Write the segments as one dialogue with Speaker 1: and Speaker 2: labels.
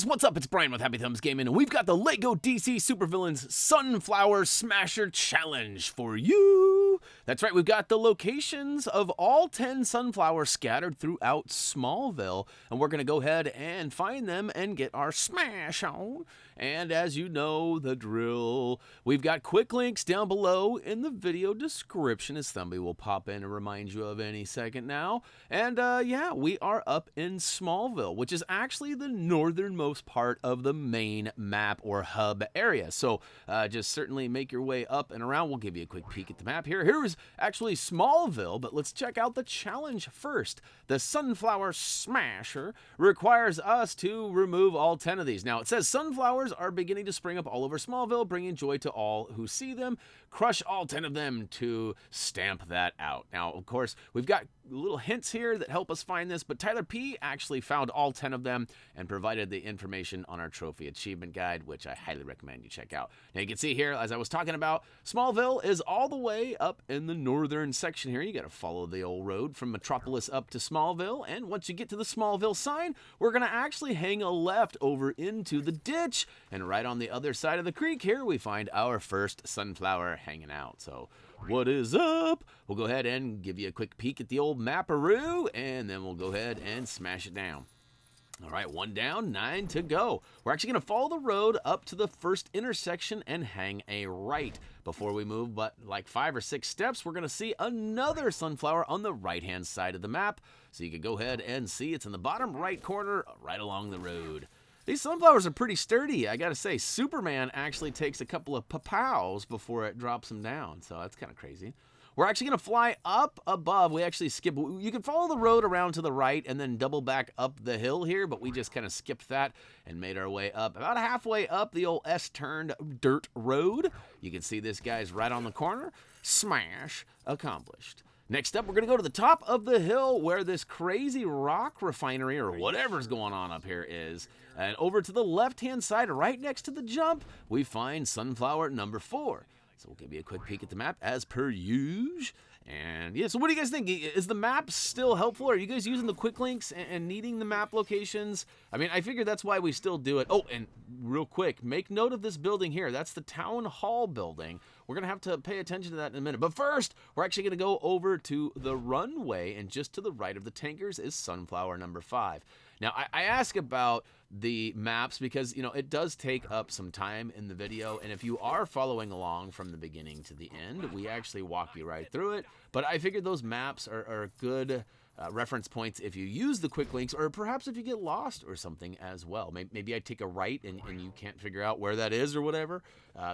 Speaker 1: guys, what's up? It's Brian with HappyThumbsGaming, and we've got the LEGO DC Supervillains Sunflower Smasher Challenge for you. That's right, we've got the locations of all 10 sunflowers scattered throughout Smallville, and we're going to go ahead and find them and get our smash on. And as you know the drill, we've got quick links down below in the video description, as Thumbie will pop in and remind you of any second now. And yeah, we are up in Smallville, which is actually the northernmost part of the main map or hub area. So just certainly make your way up and around. We'll give you a quick peek at the map here. Here's actually Smallville, but let's check out the challenge first. The Sunflower Smasher requires us to remove all 10 of these. Now, it says sunflowers are beginning to spring up all over Smallville, bringing joy to all who see them. Crush all 10 of them to stamp that out. Now, of course, we've got little hints here that help us find this, but Tyler P actually found all 10 of them and provided the information on our trophy achievement guide, which I highly recommend you check out. Now you can see here, as I was talking about, Smallville is all the way up in the northern section here. You got to follow the old road from Metropolis up to Smallville, and once you get to the Smallville sign, we're going to actually hang a left over into the ditch, and right on the other side of the creek here, we find our first sunflower hanging out. So what is up? We'll go ahead and give you a quick peek at the old mapperoo, and then we'll go ahead and smash it down. All right, 1 down, 9 to go. We're actually going to follow the road up to the first intersection and hang a right. Before we move but like 5 or 6 steps, we're going to see another sunflower on the right-hand side of the map. So you can go ahead and see it's in the bottom right corner right along the road. These sunflowers are pretty sturdy. I gotta say, Superman actually takes a couple of pows before it drops them down, so that's kind of crazy. We're actually gonna fly up above. We actually skip. You can follow the road around to the right and then double back up the hill here, but we just kind of skipped that and made our way up. About halfway up the old S-turned dirt road. You can see this guy's right on the corner. Smash accomplished. Next up, we're going to go to the top of the hill where this crazy rock refinery or whatever's going on up here is. And over to the left-hand side, right next to the jump, we find sunflower number 4. So we'll give you a quick peek at the map as per usual. And yeah, so what do you guys think? Is the map still helpful? Are you guys using the quick links and needing the map locations? I mean, I figure that's why we still do it. Oh, and real quick, make note of this building here. That's the Town Hall building. We're going to have to pay attention to that in a minute. But first, we're actually going to go over to the runway, and just to the right of the tankers is sunflower number 5. Now, I ask about the maps because, you know, it does take up some time in the video, and if you are following along from the beginning to the end, we actually walk you right through it. But I figured those maps are good reference points if you use the quick links, or perhaps if you get lost or something as well. Maybe I take a right and you can't figure out where that is or whatever.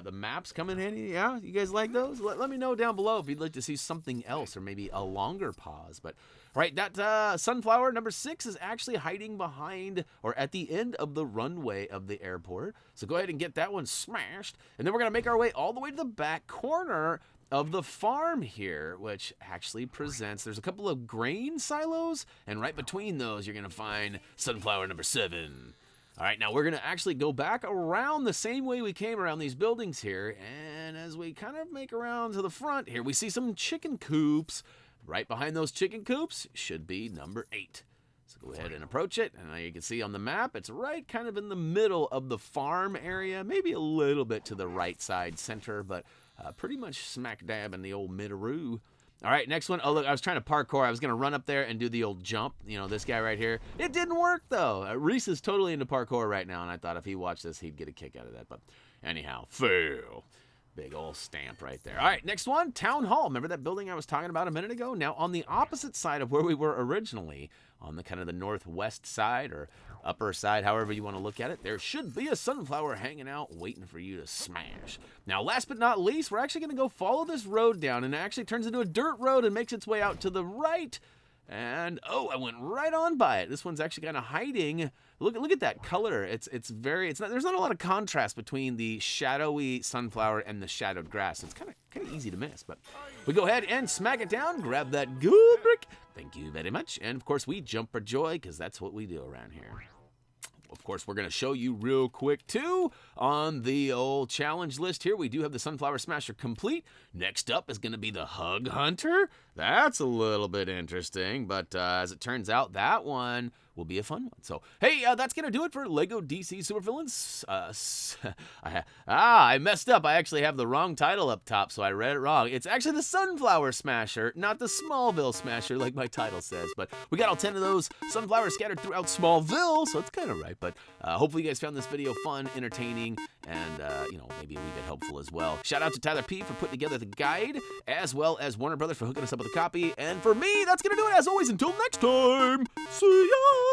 Speaker 1: The maps come in handy. Yeah, you guys like those? Let me know down below if you'd like to see something else or maybe a longer pause. But right, that sunflower number 6 is actually hiding behind or at the end of the runway of the airport. So go ahead and get that one smashed. And then we're going to make our way all the way to the back corner of the farm here, which actually presents, there's a couple of grain silos, and right between those you're going to find sunflower number 7. All right, now we're going to actually go back around the same way we came around these buildings here, and as we kind of make around to the front here, we see some chicken coops. Right behind those chicken coops should be number 8. So go ahead and approach it, and now you can see on the map, it's right kind of in the middle of the farm area, maybe a little bit to the right side center, but pretty much smack dab in the old midaroo. All right, next one. Oh, look, I was trying to parkour. I was going to run up there and do the old jump. You know, this guy right here. It didn't work, though. Reese is totally into parkour right now, and I thought if he watched this, he'd get a kick out of that. But anyhow, fail. Big old stamp right there. All right, next one, Town Hall. Remember that building I was talking about a minute ago? Now, on the opposite side of where we were originally, on the kind of the northwest side or upper side, however you want to look at it, there should be a sunflower hanging out waiting for you to smash. Now, last but not least, we're actually going to go follow this road down, and it actually turns into a dirt road and makes its way out to the right. And oh, I went right on by it. This one's actually kind of hiding. Look at that color. There's not a lot of contrast between the shadowy sunflower and the shadowed grass. It's kind of easy to miss, but we go ahead and smack it down, grab that good brick. Thank you very much. And of course, we jump for joy because that's what we do around here. Of course, we're going to show you real quick, too, on the old challenge list here. We do have the Sunflower Smasher complete. Next up is going to be the Hug Hunter. That's a little bit interesting, but as it turns out, that one will be a fun one. So, hey, that's going to do it for LEGO DC Supervillains. I messed up. I actually have the wrong title up top, so I read it wrong. It's actually the Sunflower Smasher, not the Smallville Smasher like my title says. But we got all 10 of those sunflowers scattered throughout Smallville, so it's kind of right. But hopefully you guys found this video fun, entertaining, and, maybe a wee bit helpful as well. Shout out to Tyler P. for putting together the guide, as well as Warner Brothers for hooking us up with a copy. And for me, that's going to do it as always. Until next time, see ya!